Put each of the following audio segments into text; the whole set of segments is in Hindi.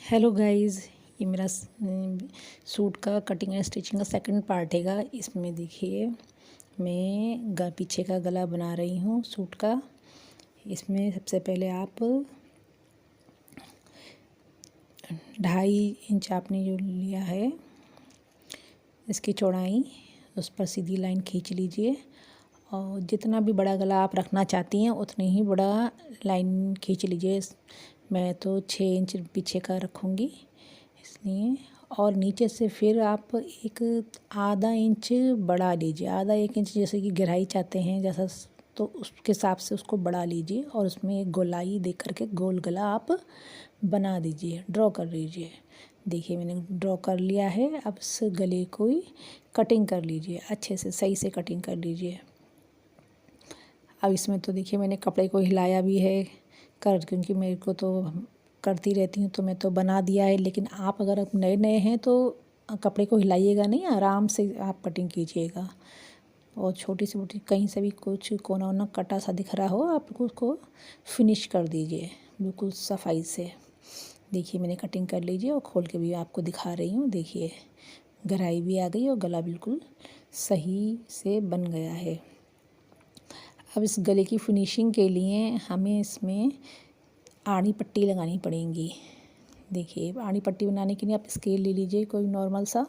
हेलो गाइस, ये मेरा सूट का कटिंग एंड स्टिचिंग का सेकंड पार्ट हैगा। इसमें देखिए मैं पीछे का गला बना रही हूँ सूट का। इसमें सबसे पहले आप 2.5 इंच आपने जो लिया है इसकी चौड़ाई, उस पर सीधी लाइन खींच लीजिए और जितना भी बड़ा गला आप रखना चाहती हैं उतनी ही बड़ा लाइन खींच लीजिए। मैं तो 6 इंच पीछे का रखूँगी इसलिए। और नीचे से फिर आप एक आधा इंच बढ़ा लीजिए, आधा 1 इंच जैसे कि गहराई चाहते हैं जैसा, तो उसके हिसाब से उसको बढ़ा लीजिए और उसमें एक गोलाई दे करके गोल गला आप बना दीजिए, ड्रॉ कर लीजिए। देखिए मैंने ड्रॉ कर लिया है। अब इस गले को ही कटिंग कर लीजिए, अच्छे से सही से कटिंग कर लीजिए। अब इसमें तो देखिए मैंने कपड़े को हिलाया भी है क्योंकि मेरे को तो करती रहती हूँ तो मैं तो बना दिया है। लेकिन आप अगर नए नए हैं तो कपड़े को हिलाइएगा नहीं, आराम से आप कटिंग कीजिएगा। और छोटी सी मोटी कहीं से भी कुछ कोना वोना कटा सा दिख रहा हो आप उसको फिनिश कर दीजिए बिल्कुल सफाई से। देखिए मैंने कटिंग कर लीजिए और खोल के भी आपको दिखा रही हूँ। देखिए गहराई भी आ गई और गला बिल्कुल सही से बन गया है। अब इस गले की फिनिशिंग के लिए हमें इसमें आड़ी पट्टी लगानी पड़ेगी। देखिए आड़ी पट्टी बनाने के लिए आप स्केल ले लीजिए कोई नॉर्मल सा,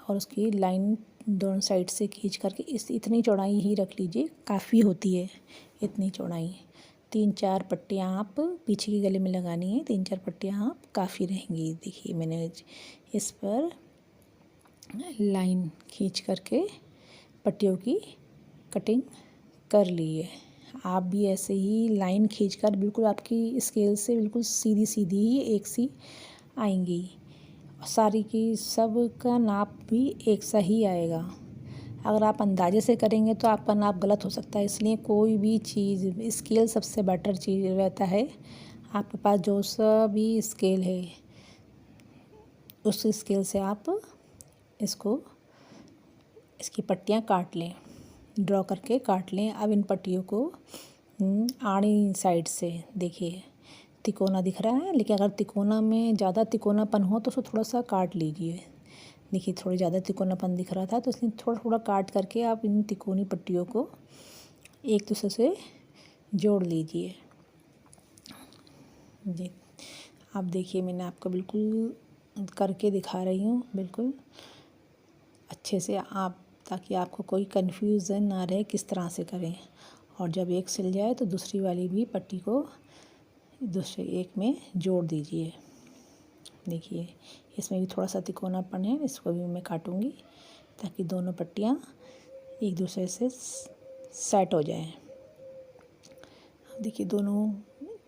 और उसकी लाइन दोनों साइड से खींच करके इतनी चौड़ाई ही रख लीजिए, काफ़ी होती है इतनी चौड़ाई। 3-4 पट्टियाँ आप पीछे के गले में लगानी है, 3-4 पट्टियाँ आप काफ़ी रहेंगी। देखिए मैंने इस पर लाइन खींच करके पट्टियों की कटिंग कर ली है। आप भी ऐसे ही लाइन खींचकर बिल्कुल आपकी स्केल से बिल्कुल सीधी सीधी ही एक सी आएंगी। सारी की सब का नाप भी एक सा ही आएगा। अगर आप अंदाजे से करेंगे तो आपका नाप गलत हो सकता है, इसलिए कोई भी चीज़ स्केल सबसे बेटर चीज़ रहता है। आपके पास जो सा भी स्केल है उस स्केल से आप इसकी पट्टियाँ काट लें, ड्रॉ करके काट लें। अब इन पट्टियों को आड़ी साइड से देखिए तिकोना दिख रहा है, लेकिन अगर तिकोना में ज़्यादा तिकोनापन हो तो उसको थोड़ा सा काट लीजिए। देखिए थोड़ी ज़्यादा तिकोनापन दिख रहा था तो इसलिए थोड़ा थोड़ा काट करके आप इन तिकोनी पट्टियों को एक दूसरे से जोड़ लीजिए। जी आप देखिए मैंने आपको बिल्कुल करके दिखा रही हूँ बिल्कुल अच्छे से, आप ताकि आपको कोई कन्फ्यूज़न ना रहे किस तरह से करें। और जब एक सिल जाए तो दूसरी वाली भी पट्टी को दूसरे एक में जोड़ दीजिए। देखिए इसमें भी थोड़ा सा तिकोनापन है, इसको भी मैं काटूंगी ताकि दोनों पट्टियाँ एक दूसरे से सेट हो जाएं। देखिए दोनों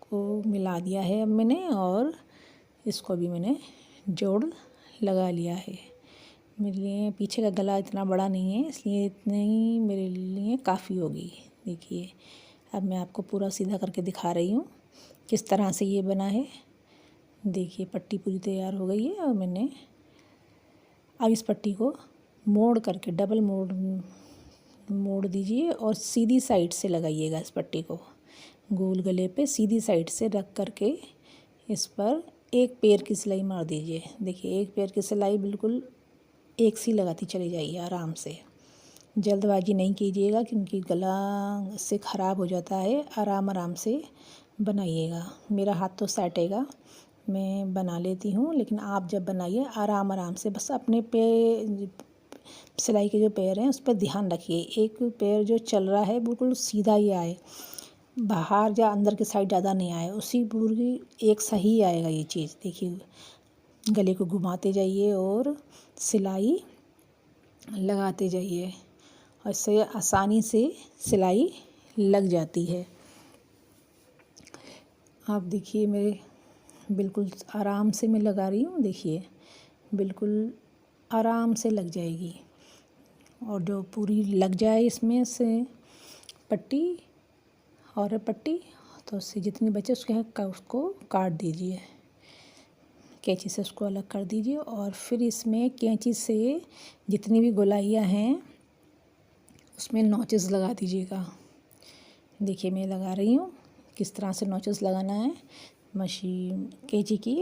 को मिला दिया है अब मैंने, और इसको भी मैंने जोड़ लगा लिया है। मेरे लिए पीछे का गला इतना बड़ा नहीं है, इसलिए इतने ही मेरे लिए काफ़ी होगी। देखिए अब मैं आपको पूरा सीधा करके दिखा रही हूँ किस तरह से ये बना है। देखिए पट्टी पूरी तैयार हो गई है और मैंने अब इस पट्टी को मोड़ करके डबल मोड़ दीजिए और सीधी साइड से लगाइएगा। इस पट्टी को गोल गले पे सीधी साइड से रख करके इस पर एक पैर की सिलाई मार दीजिए। देखिए एक पैर की सिलाई बिल्कुल एक सी लगाती चली जाइए आराम से, जल्दबाजी नहीं कीजिएगा क्योंकि गला से ख़राब हो जाता है। आराम आराम से बनाइएगा। मेरा हाथ तो सैटेगा, मैं बना लेती हूँ, लेकिन आप जब बनाइए आराम आराम से, बस अपने पे सिलाई के जो पैर हैं उस पर ध्यान रखिए। एक पैर जो चल रहा है बिल्कुल सीधा ही आए, बाहर या अंदर के साइड ज़्यादा नहीं आए, उसी पूरी एक सही आएगा ये चीज़। देखिए गले को घुमाते जाइए और सिलाई लगाते जाइए और इससे आसानी से सिलाई लग जाती है। आप देखिए मेरे बिल्कुल आराम से मैं लगा रही हूँ, देखिए बिल्कुल आराम से लग जाएगी। और जो पूरी लग जाए इसमें से पट्टी और पट्टी, तो उससे जितनी बचे उसको काट दीजिए, कैंची से उसको अलग कर दीजिए। और फिर इसमें कैंची से जितनी भी गोलाइयाँ हैं उसमें नॉचेस लगा दीजिएगा। देखिए मैं लगा रही हूँ किस तरह से नॉचेस लगाना है। मशीन कैंची की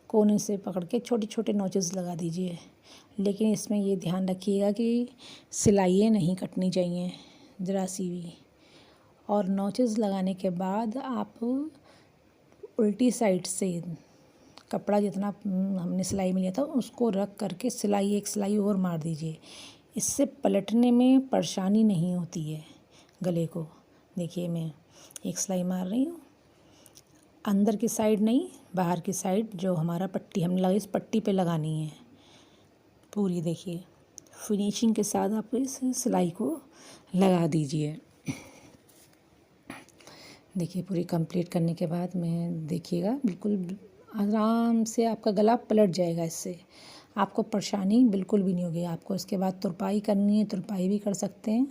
कोने से पकड़ के छोटे छोटे नोचेस लगा दीजिए। लेकिन इसमें ये ध्यान रखिएगा कि सिलाइयाँ नहीं कटनी चाहिए ज़रा सी भी। और नोचेस लगाने के बाद आप उल्टी साइड से कपड़ा जितना हमने सिलाई में लिया था उसको रख करके सिलाई एक सिलाई और मार दीजिए। इससे पलटने में परेशानी नहीं होती है गले को। देखिए मैं एक सिलाई मार रही हूँ, अंदर की साइड नहीं, बाहर की साइड जो हमारा पट्टी हमने लगाई इस पट्टी पे लगानी है पूरी। देखिए फिनिशिंग के साथ आप इस सिलाई को लगा दीजिए। देखिए पूरी कंप्लीट करने के बाद में देखिएगा बिल्कुल आराम से आपका गला पलट जाएगा। इससे आपको परेशानी बिल्कुल भी नहीं होगी। आपको इसके बाद तुरपाई करनी है, तुरपाई भी कर सकते हैं।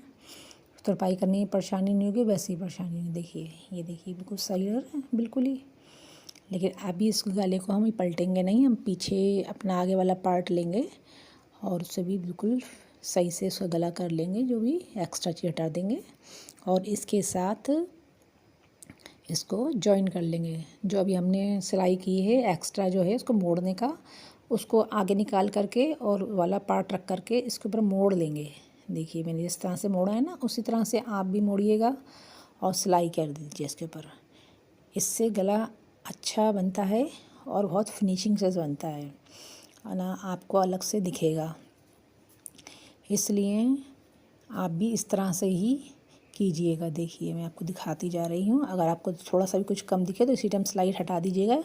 तुरपाई करनी है, परेशानी नहीं होगी, वैसे ही परेशानी नहीं। देखिए ये देखिए बिल्कुल सही है बिल्कुल ही। लेकिन अभी इस गले को हम पलटेंगे नहीं, हम पीछे अपना आगे वाला पार्ट लेंगे और उससे भी बिल्कुल सही से उसका गला कर लेंगे, जो भी एक्स्ट्रा चीज़ हटा देंगे और इसके साथ इसको जॉइन कर लेंगे। जो अभी हमने सिलाई की है एक्स्ट्रा जो है उसको मोड़ने का, उसको आगे निकाल करके और वाला पार्ट रख करके इसके ऊपर मोड़ लेंगे। देखिए मैंने जिस तरह से मोड़ा है ना उसी तरह से आप भी मोड़िएगा और सिलाई कर दीजिए इसके ऊपर। इससे गला अच्छा बनता है और बहुत फिनिशिंग से बनता है ना, आपको अलग से दिखेगा। इसलिए आप भी इस तरह से ही कीजिएगा। देखिए मैं आपको दिखाती जा रही हूँ। अगर आपको थोड़ा सा भी कुछ कम दिखे तो इसी टाइम स्लाइड हटा दीजिएगा।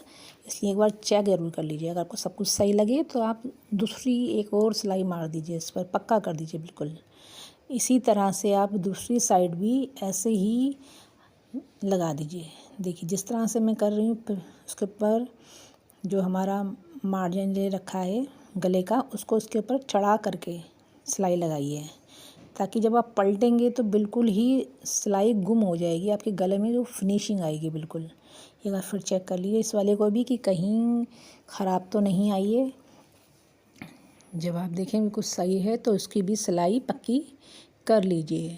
इसलिए एक बार चेक ज़रूर कर लीजिए। अगर आपको सब कुछ सही लगे तो आप दूसरी एक और सिलाई मार दीजिए, इस पर पक्का कर दीजिए बिल्कुल। इसी तरह से आप दूसरी साइड भी ऐसे ही लगा दीजिए। देखिए जिस तरह से मैं कर रही हूँ उसके ऊपर जो हमारा मार्जिन ले रखा है गले का उसको उसके ऊपर चढ़ा करके सिलाई लगाइए, ताकि जब आप पलटेंगे तो बिल्कुल ही सिलाई गुम हो जाएगी, आपके गले में जो फिनिशिंग आएगी बिल्कुल। एक बार फिर चेक कर लीजिए इस वाले को भी कि कहीं ख़राब तो नहीं आई है। जब आप देखें बिल्कुल सही है तो उसकी भी सिलाई पक्की कर लीजिए।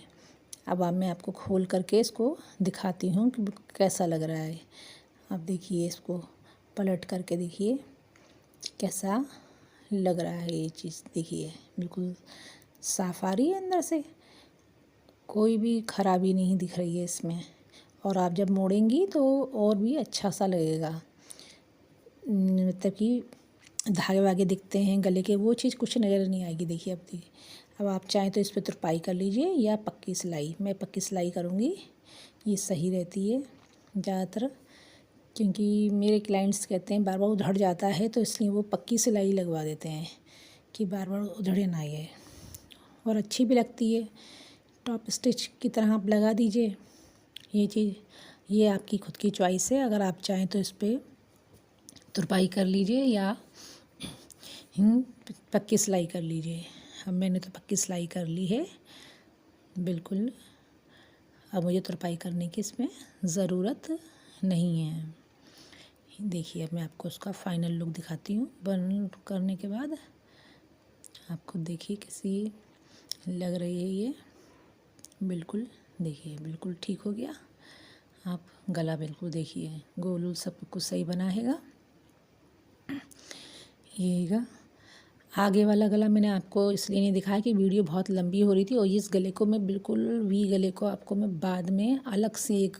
अब मैं आपको खोल करके इसको दिखाती हूँ कि कैसा लग रहा है। अब देखिए इसको पलट करके देखिए कैसा लग रहा है ये चीज़। देखिए बिल्कुल साफ आ रही है, अंदर से कोई भी खराबी नहीं दिख रही है इसमें। और आप जब मोड़ेंगी तो और भी अच्छा सा लगेगा, मतलब कि धागे वागे दिखते हैं गले के, वो चीज़ कुछ नज़र नहीं आएगी। देखिए अब आप चाहें तो इस पर तुरपाई कर लीजिए या पक्की सिलाई। मैं पक्की सिलाई करूँगी, ये सही रहती है ज़्यादातर, क्योंकि मेरे क्लाइंट्स कहते हैं बार बार उधड़ जाता है, तो इसलिए वो पक्की सिलाई लगवा देते हैं कि बार बार उधड़े ना ये, और अच्छी भी लगती है। टॉप स्टिच की तरह आप लगा दीजिए ये चीज़। ये आपकी खुद की चॉइस है। अगर आप चाहें तो इस पर तुरपाई कर लीजिए या पक्की सिलाई कर लीजिए। अब मैंने तो पक्की सिलाई कर ली है बिल्कुल। अब मुझे तुरपाई करने की इसमें ज़रूरत नहीं है। देखिए अब मैं आपको उसका फाइनल लुक दिखाती हूँ बन करने के बाद। आपको देखिए कैसी लग रही है ये बिल्कुल। देखिए बिल्कुल ठीक हो गया। आप गला बिल्कुल देखिए गोल सब कुछ सही बना हैगा। यहीगा आगे वाला गला मैंने आपको इसलिए नहीं दिखाया कि वीडियो बहुत लंबी हो रही थी, और इस गले को मैं बिल्कुल वी गले को आपको मैं बाद में अलग से एक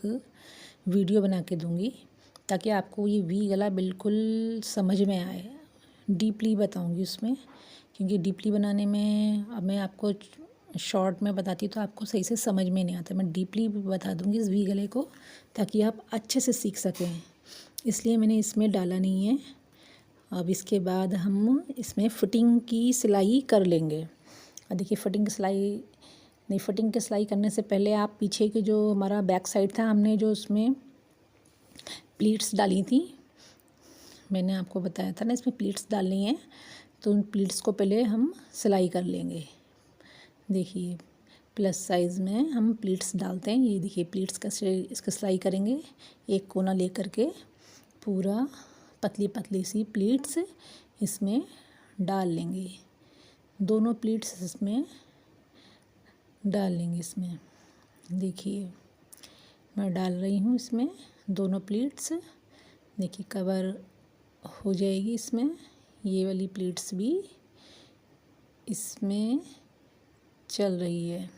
वीडियो बना के दूँगी, ताकि आपको ये वी गला बिल्कुल समझ में आए। डीपली बताऊँगी उसमें, क्योंकि डीपली बनाने में अब मैं आपको शॉर्ट में बताती तो आपको सही से समझ में नहीं आता। मैं डीपली बता दूँगी इस वी गले को, ताकि आप अच्छे से सीख सकें। इसलिए मैंने इसमें डाला नहीं है। अब इसके बाद हम इसमें फ़िटिंग की सिलाई कर लेंगे। और देखिए फ़िटिंग की सिलाई करने से पहले आप पीछे के जो हमारा बैक साइड था, हमने जो उसमें प्लीट्स डाली थी, मैंने आपको बताया था ना इसमें प्लीट्स डालनी है, तो उन प्लीट्स को पहले हम सिलाई कर लेंगे। देखिए प्लस साइज़ में हम प्लीट्स डालते हैं। ये देखिए प्लीट्स का इसका सिलाई करेंगे, एक कोना लेकर के पूरा पतली पतली सी प्लीट्स इसमें डाल लेंगे। दोनों प्लीट्स इसमें डाल लेंगे। इसमें देखिए मैं डाल रही हूँ इसमें दोनों प्लीट्स। देखिए कवर हो जाएगी। इसमें ये वाली प्लेट्स भी इसमें चल रही है,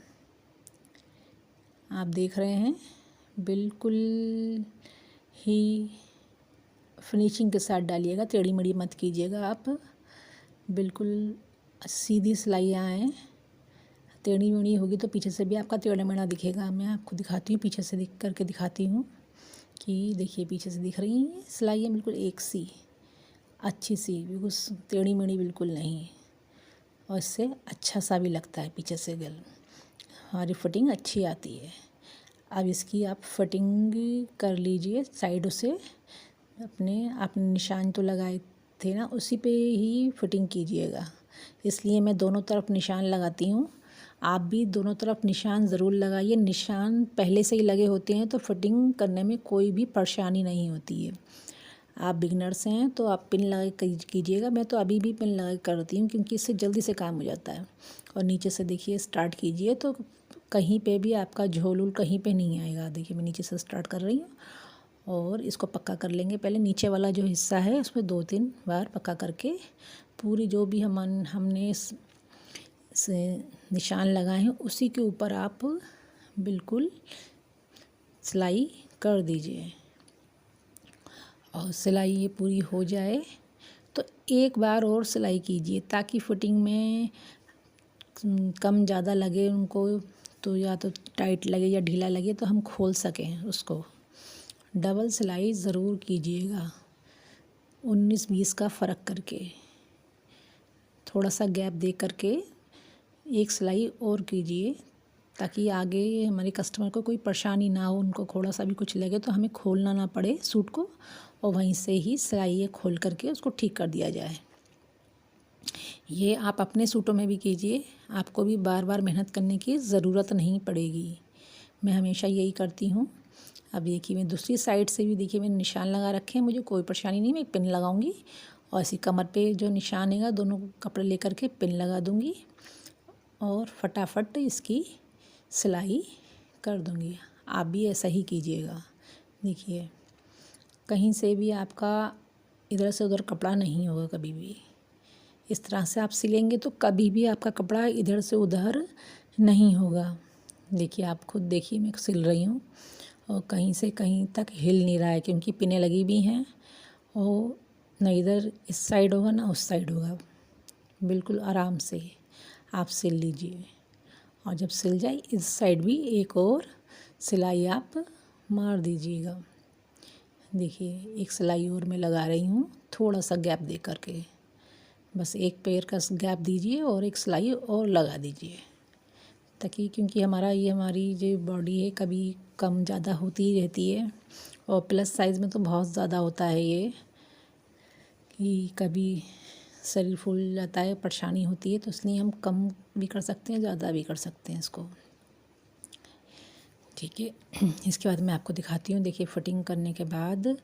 आप देख रहे हैं। बिल्कुल ही फिनिशिंग के साथ डालिएगा, टेढ़ी मेढ़ी मत कीजिएगा आप, बिल्कुल सीधी सिलाइयाँ आएँ। टेढ़ी मेढ़ी होगी तो पीछे से भी आपका टेढ़ा मेढ़ा दिखेगा। मैं आपको दिखाती हूँ, पीछे से करके दिखाती हूँ कि देखिए पीछे से दिख रही हैं सिलाइयाँ बिल्कुल एक सी, अच्छी सी, बिल्कुल टेढ़ी मेढ़ी बिल्कुल नहीं, और इससे अच्छा सा भी लगता है पीछे से गल, हमारी फिटिंग अच्छी आती है। अब इसकी आप फिटिंग कर लीजिए साइडों से, आपने निशान तो लगाए थे ना, उसी पे ही फिटिंग कीजिएगा। इसलिए मैं दोनों तरफ निशान लगाती हूँ, आप भी दोनों तरफ निशान ज़रूर लगाइए। निशान पहले से ही लगे होते हैं तो फिटिंग करने में कोई भी परेशानी नहीं होती है। आप बिगनर्स हैं तो आप पिन लगा कीजिएगा, मैं तो अभी भी पिन लगा करती हूँ क्योंकि इससे जल्दी से काम हो जाता है। और नीचे से देखिए स्टार्ट कीजिए तो कहीं पे भी आपका झोल उल कहीं पे नहीं आएगा। देखिए मैं नीचे से स्टार्ट कर रही हूँ और इसको पक्का कर लेंगे। पहले नीचे वाला जो हिस्सा है उसमें 2-3 बार पक्का करके पूरी जो भी हमने से निशान लगाए हैं उसी के ऊपर आप बिल्कुल सिलाई कर दीजिए। और सिलाई ये पूरी हो जाए तो एक बार और सिलाई कीजिए ताकि फिटिंग में कम ज़्यादा लगे उनको, तो या तो टाइट लगे या ढीला लगे तो हम खोल सकें उसको। डबल सिलाई ज़रूर कीजिएगा, 19-20 का फ़र्क करके, थोड़ा सा गैप दे करके एक सिलाई और कीजिए ताकि आगे हमारे कस्टमर को कोई परेशानी ना हो, उनको थोड़ा सा भी कुछ लगे तो हमें खोलना ना पड़े सूट को, और वहीं से ही सिलाई खोल करके उसको ठीक कर दिया जाए। ये आप अपने सूटों में भी कीजिए, आपको भी बार बार मेहनत करने की ज़रूरत नहीं पड़ेगी। मैं हमेशा यही करती हूँ। अब देखिए मैं दूसरी साइड से भी देखिए मैंने निशान लगा रखे हैं, मुझे कोई परेशानी नहीं, मैं एक पिन लगाऊंगी और ऐसी कमर पे जो निशान है दोनों कपड़े लेकर के पिन लगा दूंगी और फटाफट इसकी सिलाई कर दूंगी। आप भी ऐसा ही कीजिएगा। देखिए कहीं से भी आपका इधर से उधर कपड़ा नहीं होगा कभी भी। इस तरह से आप सिलेंगे तो कभी भी आपका कपड़ा इधर से उधर नहीं होगा। देखिए आप खुद देखिए मैं सिल रही हूँ और कहीं से कहीं तक हिल नहीं रहा है क्योंकि पिनें लगी भी हैं और न इधर इस साइड होगा ना उस साइड होगा। बिल्कुल आराम से आप सिल लीजिए और जब सिल जाए इस साइड भी एक और सिलाई आप मार दीजिएगा। देखिए एक सिलाई और मैं लगा रही हूँ थोड़ा सा गैप दे करके, बस एक पैर का गैप दीजिए और एक सिलाई और लगा दीजिए ताकि क्योंकि हमारी जो बॉडी है कभी कम ज़्यादा होती ही रहती है और प्लस साइज़ में तो बहुत ज़्यादा होता है ये कि कभी शरीर फूल जाता है, परेशानी होती है, तो इसलिए हम कम भी कर सकते हैं ज़्यादा भी कर सकते हैं इसको। ठीक है इसके बाद मैं आपको दिखाती हूँ। देखिए फिटिंग करने के बाद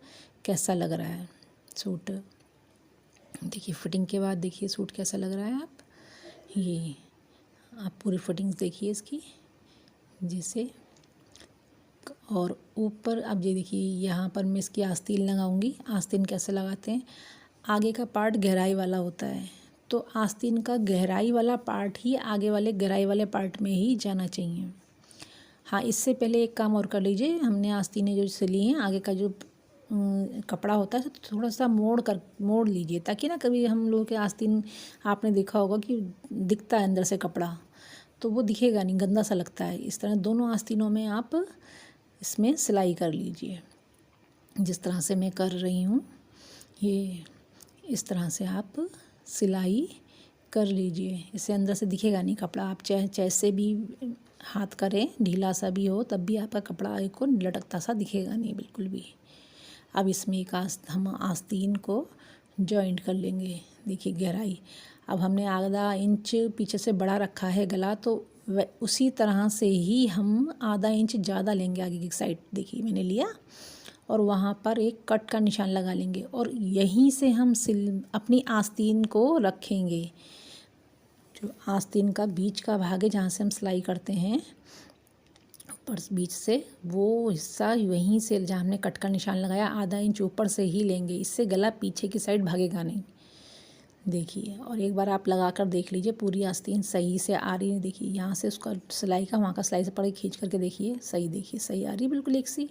कैसा लग रहा है सूट। देखिए फिटिंग के बाद देखिए सूट कैसा लग रहा है। ये आप पूरी फिटिंग्स देखिए इसकी जैसे, और ऊपर अब ये देखिए यहाँ पर मैं इसकी आस्तीन लगाऊंगी। आस्तीन कैसे लगाते हैं, आगे का पार्ट गहराई वाला होता है तो आस्तीन का गहराई वाला पार्ट ही आगे वाले गहराई वाले पार्ट में ही जाना चाहिए। हाँ इससे पहले एक काम और कर लीजिए, हमने आस्तीनें जो सिली हैं आगे का जो कपड़ा होता है तो थोड़ा सा मोड़ लीजिए ताकि ना कभी हम लोगों के आस्तीन आपने देखा होगा कि दिखता है अंदर से कपड़ा तो वो दिखेगा नहीं, गंदा सा लगता है। इस तरह दोनों आस्तीनों में आप इसमें सिलाई कर लीजिए जिस तरह से मैं कर रही हूँ। ये इस तरह से आप सिलाई कर लीजिए, इससे अंदर से दिखेगा नहीं कपड़ा। आप चाहे जैसे भी हाथ करें ढीला सा भी हो तब भी आपका कपड़ा को लटकता सा दिखेगा नहीं बिल्कुल भी। अब इसमें एक हम आस्तीन को जॉइंट कर लेंगे। देखिए गहराई अब हमने आधा इंच पीछे से बढ़ा रखा है गला, तो उसी तरह से ही हम आधा इंच ज़्यादा लेंगे आगे की साइड। देखिए मैंने लिया और वहाँ पर एक कट का निशान लगा लेंगे और यहीं से हम अपनी आस्तीन को रखेंगे। जो आस्तीन का बीच का भाग है जहाँ से हम सिलाई करते हैं पर बीच से वो हिस्सा वहीं से जहाँ हमने कट का निशान लगाया आधा इंच ऊपर से ही लेंगे, इससे गला पीछे की साइड भागेगा नहीं। देखिए, और एक बार आप लगा कर देख लीजिए पूरी आस्तीन सही से आ रही है। देखिए यहाँ से उसका सिलाई का वहाँ का सिलाई से पड़े खींच करके देखिए, सही देखिए सही आ रही है बिल्कुल एक सी।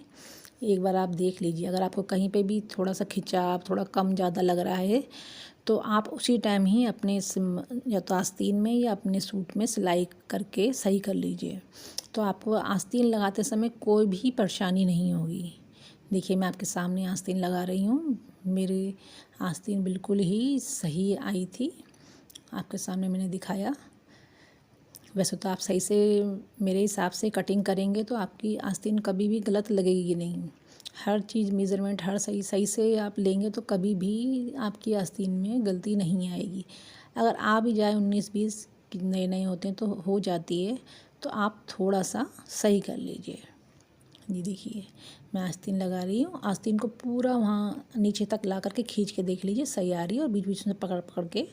एक बार आप देख लीजिए, अगर आपको कहीं पे भी थोड़ा सा खिंचाव थोड़ा कम ज़्यादा लग रहा है तो आप उसी टाइम ही अपने या तो आस्तीन में या अपने सूट में सिलाई करके सही कर लीजिए, तो आपको आस्तीन लगाते समय कोई भी परेशानी नहीं होगी। देखिए मैं आपके सामने आस्तीन लगा रही हूँ, मेरी आस्तीन बिल्कुल ही सही आई थी, आपके सामने मैंने दिखाया। वैसे तो आप सही से मेरे हिसाब से कटिंग करेंगे तो आपकी आस्तीन कभी भी गलत लगेगी नहीं। हर चीज़ मेज़रमेंट हर सही सही से आप लेंगे तो कभी भी आपकी आस्तीन में गलती नहीं आएगी। अगर आ भी जाए 19-20 नए नए होते हैं तो हो जाती है, तो आप थोड़ा सा सही कर लीजिए। ये देखिए मैं आस्तीन लगा रही हूँ, आस्तीन को पूरा वहाँ नीचे तक ला करके खींच के देख लीजिए सही आ रही है, और बीच बीच में पकड़ पकड़ के,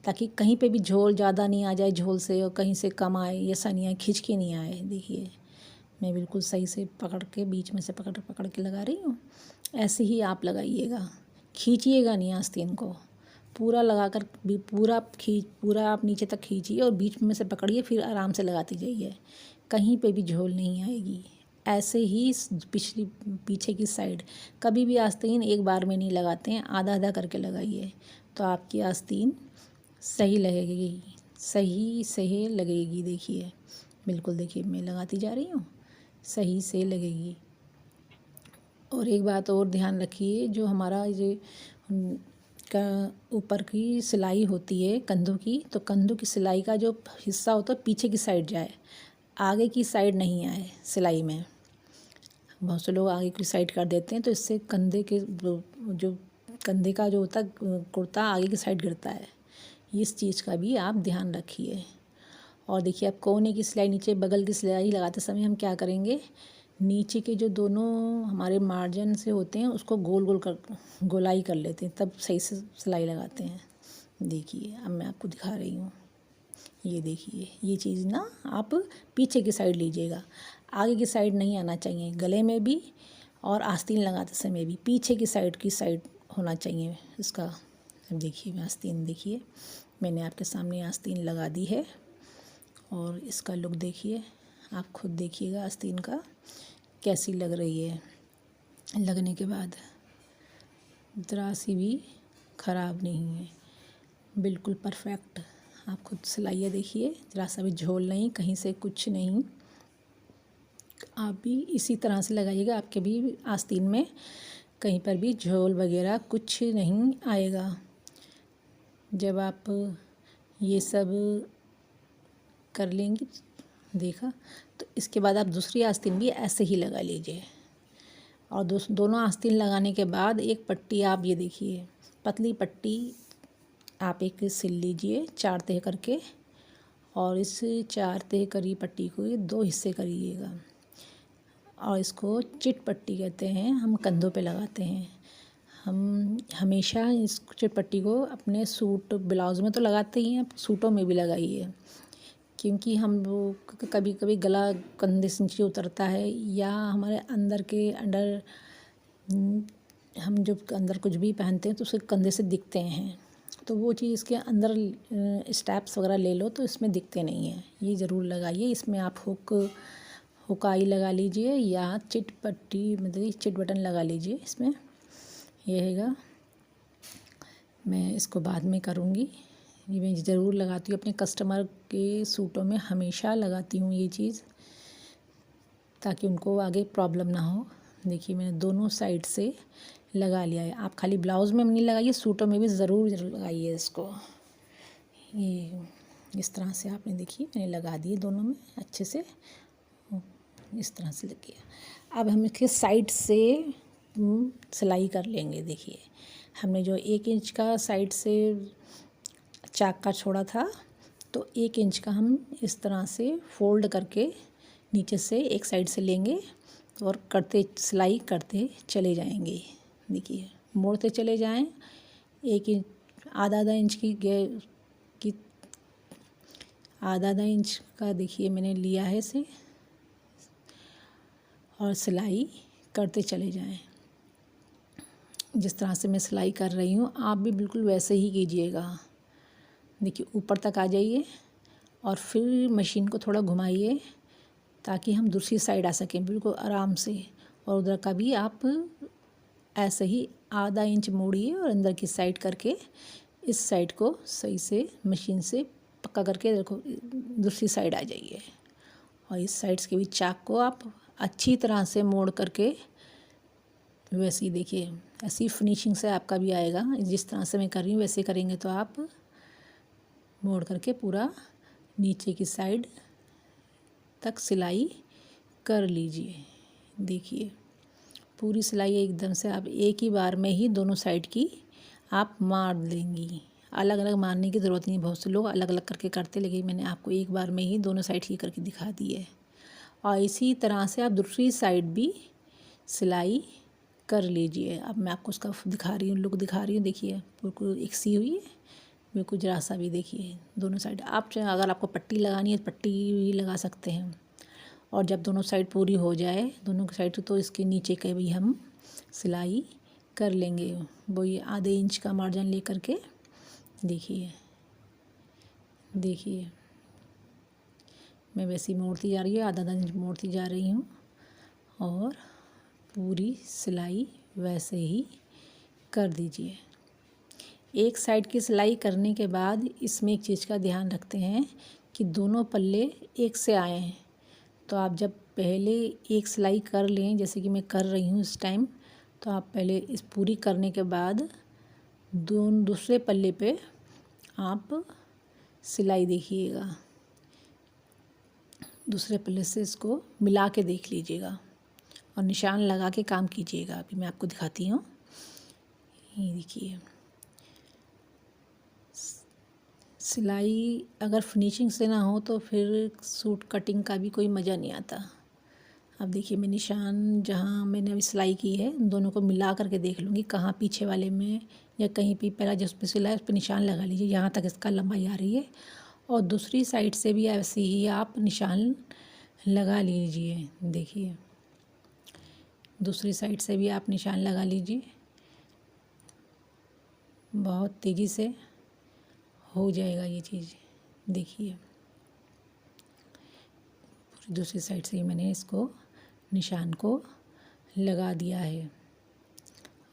ताकि कहीं पे भी झोल ज़्यादा नहीं आ जाए झोल से और कहीं से कम आए, ऐसा नहीं आए, खींच के नहीं आए। देखिए मैं बिल्कुल सही से पकड़ के बीच में से पकड़ पकड़ के लगा रही हूँ। ऐसे ही आप लगाइएगा, खींचिएगा नहीं आस्तीन को, पूरा लगा कर भी पूरा आप नीचे तक खींचिए और बीच में से पकड़िए, फिर आराम से लगाती जाइए, कहीं पे भी झोल नहीं आएगी। ऐसे ही पीछे की साइड कभी भी आस्तीन एक बार में नहीं लगाते हैं, आधा आधा करके लगाइए, तो आपकी आस्तीन सही लगेगी, सही सही लगेगी। देखिए बिल्कुल, देखिए मैं लगाती जा रही हूँ, सही से लगेगी। और एक बात और ध्यान रखिए, जो हमारा ये का ऊपर की सिलाई होती है कंधों की, तो कंधों की सिलाई का जो हिस्सा होता है पीछे की साइड जाए, आगे की साइड नहीं आए सिलाई में। बहुत से लोग आगे की साइड कर देते हैं, तो इससे कंधे के जो कंधे का जो होता है कुर्ता आगे की साइड गिरता है, इस चीज़ का भी आप ध्यान रखिए। और देखिए अब कोने की सिलाई, नीचे बगल की सिलाई लगाते समय हम क्या करेंगे, नीचे के जो दोनों हमारे मार्जिन से होते हैं उसको गोल गोल कर गोलाई कर लेते हैं, तब सही से सिलाई लगाते हैं। देखिए अब मैं आपको दिखा रही हूँ, ये देखिए ये चीज़ ना आप पीछे की साइड लीजिएगा, आगे की साइड नहीं आना चाहिए, गले में भी और आस्तीन लगाते समय भी पीछे की साइड होना चाहिए इसका। अब देखिए मैं आस्तीन, देखिए मैंने आपके सामने आस्तीन लगा दी है, और इसका लुक देखिए, आप खुद देखिएगा आस्तीन का कैसी लग रही है। लगने के बाद ज़रा सी भी ख़राब नहीं है, बिल्कुल परफेक्ट। आप खुद सिलाइए, देखिए ज़रा सा भी झोल नहीं, कहीं से कुछ नहीं। आप भी इसी तरह से लगाइएगा, आपके भी आस्तीन में कहीं पर भी झोल वगैरह कुछ नहीं आएगा। जब आप ये सब कर लेंगी, देखा, तो इसके बाद आप दूसरी आस्तीन भी ऐसे ही लगा लीजिए। और दोनों आस्तीन लगाने के बाद एक पट्टी, आप ये देखिए पतली पट्टी आप एक सिल लीजिए 4 तह करके, और इस 4 तह करी पट्टी को 2 हिस्से करिएगा, और इसको चिट पट्टी कहते हैं, हम कंधों पे लगाते हैं। हम हमेशा इस चिट पट्टी को अपने सूट ब्लाउज़ में तो लगाते ही हैं, सूटों में भी लगाइए, क्योंकि हम लोग कभी कभी गला कंधे से नीचे उतरता है, या हमारे अंदर के अंडर हम जो अंदर कुछ भी पहनते हैं तो उसके कंधे से दिखते हैं, तो वो चीज़ इसके अंदर स्टेप्स वगैरह ले लो तो इसमें दिखते नहीं हैं। ये ज़रूर लगाइए, इसमें आप हुकाई लगा लीजिए या चिट पट्टी मतलब चिट बटन लगा लीजिए इसमें, ये हैगा। मैं इसको बाद में करूँगी, ये मैं ज़रूर लगाती हूँ अपने कस्टमर के सूटों में, हमेशा लगाती हूँ ये चीज़, ताकि उनको आगे प्रॉब्लम ना हो। देखिए मैंने दोनों साइड से लगा लिया है। आप खाली ब्लाउज़ में नहीं लगाइए, सूटों में भी ज़रूर लगाइए इसको। ये इस तरह से आपने देखिए मैंने लगा दिए दोनों में अच्छे से, इस तरह से लग गया। अब हम इसके साइड से सिलाई कर लेंगे। देखिए हमने जो 1 इंच का साइड से चाक का छोड़ा था, तो 1 इंच का हम इस तरह से फोल्ड करके नीचे से एक साइड से लेंगे और सिलाई करते चले जाएंगे। देखिए मोड़ते चले जाएं, 1 इंच आधा इंच की आधा इंच का देखिए मैंने लिया है इसे, और सिलाई करते चले जाएं। जिस तरह से मैं सिलाई कर रही हूँ आप भी बिल्कुल वैसे ही कीजिएगा। देखिए ऊपर तक आ जाइए और फिर मशीन को थोड़ा घुमाइए ताकि हम दूसरी साइड आ सकें बिल्कुल आराम से। और उधर का भी आप ऐसे ही आधा इंच मोड़िए और अंदर की साइड करके इस साइड को सही से मशीन से पक्का करके देखो दूसरी साइड आ जाइए। और इस साइड्स के भी चाक को आप अच्छी तरह से मोड़ करके वैसे ही देखिए ऐसी फिनिशिंग से आपका भी आएगा। जिस तरह से मैं कर रही हूँ वैसे करेंगे तो आप मोड़ करके पूरा नीचे की साइड तक सिलाई कर लीजिए। देखिए पूरी सिलाई एकदम से आप एक ही बार में ही दोनों साइड की आप मार देंगी। अलग अलग मारने की ज़रूरत नहीं, बहुत से लोग अलग अलग करके करते, लेकिन मैंने आपको एक बार में ही दोनों साइड की करके दिखा दी है। और इसी तरह से आप दूसरी साइड भी सिलाई कर लीजिए। अब मैं आपको उसका दिखा रही हूँ, लुक दिखा रही हूँ। देखिए बिल्कुल एक सी हुई है, बिल्कुल जरा सा भी देखिए दोनों साइड। आप चाहे अगर आपको पट्टी लगानी है तो पट्टी भी लगा सकते हैं। और जब दोनों साइड पूरी हो जाए दोनों की साइड तो इसके नीचे के भी हम सिलाई कर लेंगे। वो ये आधे इंच का मार्जिन ले करके देखिए देखिए मैं वैसी मोड़ती जा रही हूँ, आधा आधा इंच मोड़ती जा रही हूँ और पूरी सिलाई वैसे ही कर दीजिए। एक साइड की सिलाई करने के बाद इसमें एक चीज़ का ध्यान रखते हैं कि दोनों पल्ले एक से आएँ। तो आप जब पहले एक सिलाई कर लें जैसे कि मैं कर रही हूँ इस टाइम, तो आप पहले इस पूरी करने के बाद दूसरे पल्ले पे आप सिलाई देखिएगा, दूसरे पल्ले से इसको मिला के देख लीजिएगा और निशान लगा के काम कीजिएगा। अभी मैं आपको दिखाती हूँ। ये देखिए सिलाई अगर फिनिशिंग से ना हो तो फिर सूट कटिंग का भी कोई मज़ा नहीं आता। अब देखिए मैं निशान जहाँ मैंने अभी सिलाई की है दोनों को मिला करके देख लूँगी कहाँ पीछे वाले में या कहीं भी पहला जिस पे सिलाई उस पर निशान लगा लीजिए यहाँ तक इसका लंबाई आ रही है। और दूसरी साइड से भी ऐसे ही आप निशान लगा लीजिए। देखिए दूसरी साइड से भी आप निशान लगा लीजिए, बहुत तेज़ी से हो जाएगा ये चीज़। देखिए दूसरी साइड से ही मैंने इसको निशान को लगा दिया है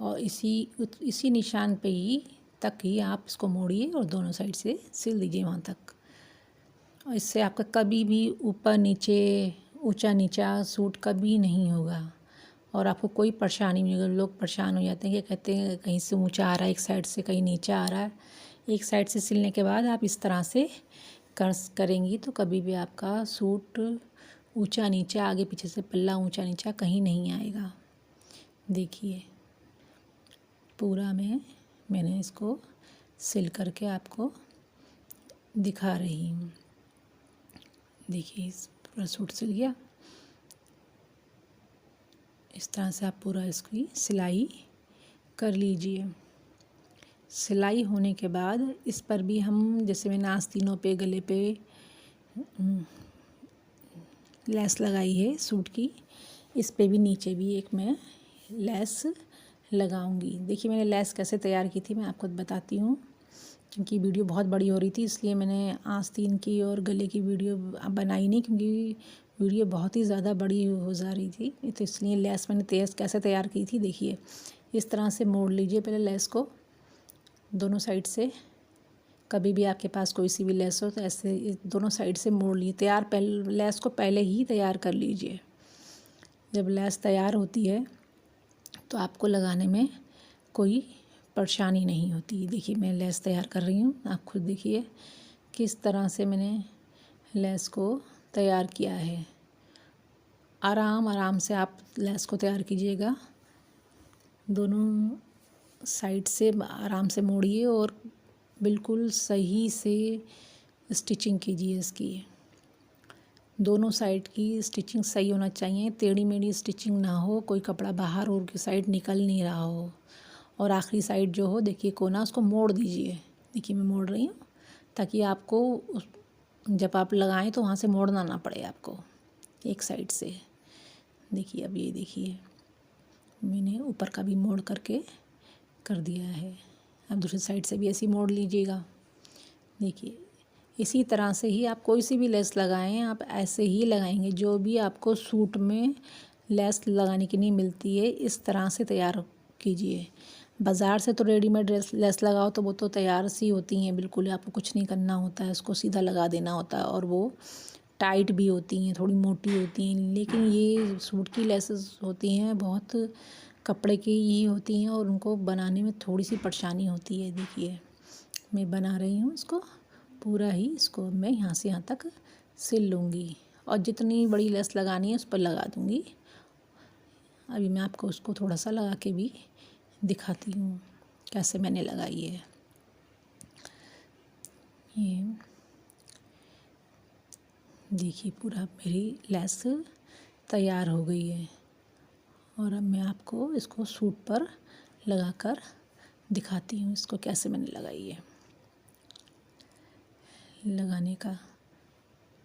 और इसी निशान पे ही तक ही आप इसको मोड़िए और दोनों साइड से सिल दीजिए वहाँ तक। और इससे आपका कभी भी ऊपर नीचे ऊंचा नीचा सूट कभी नहीं होगा और आपको कोई परेशानी नहीं होगी। लोग परेशान हो जाते हैं कि कहते हैं कहीं से ऊंचा आ रहा है एक साइड से, कहीं नीचा आ रहा है। एक साइड से सिलने के बाद आप इस तरह से करेंगी तो कभी भी आपका सूट ऊंचा नीचा आगे पीछे से पल्ला ऊंचा नीचा कहीं नहीं आएगा। देखिए पूरा मैंने इसको सिल करके आपको दिखा रही हूँ। देखिए पूरा सूट सिल गया। इस तरह से आप पूरा इसकी सिलाई कर लीजिए। सिलाई होने के बाद इस पर भी हम जैसे मैंने आस्तीनों पे गले पे लेस लगाई है सूट की, इस पे भी नीचे भी एक मैं लेस लगाऊंगी। देखिए मैंने लेस कैसे तैयार की थी मैं आपको बताती हूँ, क्योंकि वीडियो बहुत बड़ी हो रही थी इसलिए मैंने आस्तीन की और गले की वीडियो बनाई नहीं, क्योंकि वीडियो बहुत ही ज़्यादा बड़ी हो जा रही थी, तो इसलिए लेस मैंने कैसे तैयार की थी। देखिए इस तरह से मोड़ लीजिए पहले लेस को दोनों साइड से। कभी भी आपके पास कोई सी भी लेस हो तो ऐसे दोनों साइड से मोड़ लीजिए। लेस को पहले ही तैयार कर लीजिए। जब लेस तैयार होती है तो आपको लगाने में कोई परेशानी नहीं होती। देखिए मैं लेस तैयार कर रही हूँ, आप खुद देखिए किस तरह से मैंने लेस को तैयार किया है। आराम से आप लेस को तैयार कीजिएगा, दोनों साइड से आराम से मोड़िए और बिल्कुल सही से स्टिचिंग कीजिए इसकी। दोनों साइड की स्टिचिंग सही होना चाहिए, टेढ़ी मेढ़ी स्टिचिंग ना हो, कोई कपड़ा बाहर और की साइड निकल नहीं रहा हो। और आखिरी साइड जो हो देखिए कोना उसको मोड़ दीजिए। देखिए मैं मोड़ रही हूँ ताकि आपको जब आप लगाएं तो वहाँ से मोड़ना ना पड़े आपको एक साइड से। देखिए अब ये देखिए मैंने ऊपर का भी मोड़ करके कर दिया है। अब दूसरी साइड से भी ऐसे मोड़ लीजिएगा। देखिए इसी तरह से ही आप कोई सी भी लेस लगाएं, आप ऐसे ही लगाएंगे। जो भी आपको सूट में लेस लगाने की नहीं मिलती है, इस तरह से तैयार कीजिए। बाज़ार से तो रेडीमेड लेस लगाओ तो वो तो तैयार सी होती हैं बिल्कुल, आपको कुछ नहीं करना होता है, उसको सीधा लगा देना होता है और वो टाइट भी होती हैं, थोड़ी मोटी होती हैं। लेकिन ये सूट की लेसेस होती हैं बहुत कपड़े की ही होती हैं और उनको बनाने में थोड़ी सी परेशानी होती है। देखिए मैं बना रही हूँ इसको पूरा ही, इसको मैं यहाँ से यहाँ तक सिल लूँगी और जितनी बड़ी लेस लगानी है उस पर लगा दूँगी। अभी मैं आपको उसको थोड़ा सा लगा के भी दिखाती हूँ कैसे मैंने लगाई है। ये देखिए पूरा मेरी लेस तैयार हो गई है और अब मैं आपको इसको सूट पर लगाकर दिखाती हूँ इसको कैसे मैंने लगाई है। लगाने का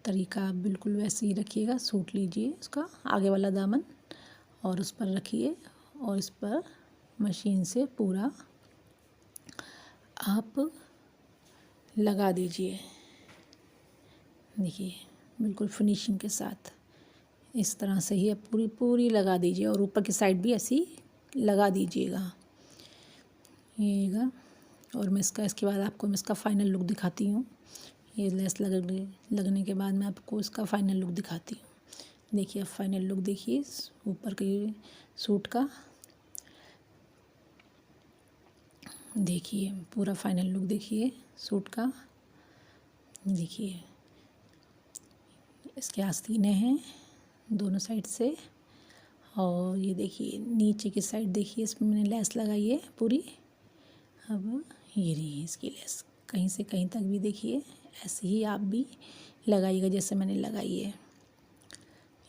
तरीका आप बिल्कुल वैसे ही रखिएगा। सूट लीजिए इसका आगे वाला दामन और उस पर रखिए और इस पर मशीन से पूरा आप लगा दीजिए। देखिए बिल्कुल फिनिशिंग के साथ इस तरह से ही आप पूरी लगा दीजिए और ऊपर की साइड भी ऐसी लगा दीजिएगा। और मैं इसके बाद आपको मैं इसका फ़ाइनल लुक दिखाती हूँ। ये लेस लगने के बाद मैं आपको इसका फ़ाइनल लुक दिखाती हूँ। देखिए अब फाइनल लुक देखिए ऊपर के सूट का। देखिए पूरा फाइनल लुक देखिए सूट का। देखिए इसके आस्तीने हैं दोनों साइड से और ये देखिए नीचे की साइड देखिए इसमें मैंने लेस लगाई है पूरी। अब ये रही इसकी लेस, कहीं से कहीं तक भी देखिए ऐसे ही आप भी लगाइएगा जैसे मैंने लगाई है।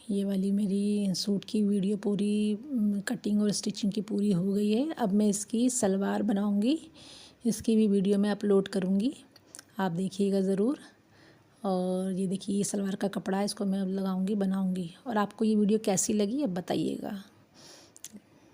ये वाली मेरी सूट की वीडियो पूरी कटिंग और स्टिचिंग की पूरी हो गई है। अब मैं इसकी सलवार बनाऊंगी, इसकी भी वीडियो मैं अपलोड करूंगी, आप देखिएगा ज़रूर। और ये देखिए ये सलवार का कपड़ा है, इसको मैं अब लगाऊंगी बनाऊंगी। और आपको ये वीडियो कैसी लगी अब बताइएगा।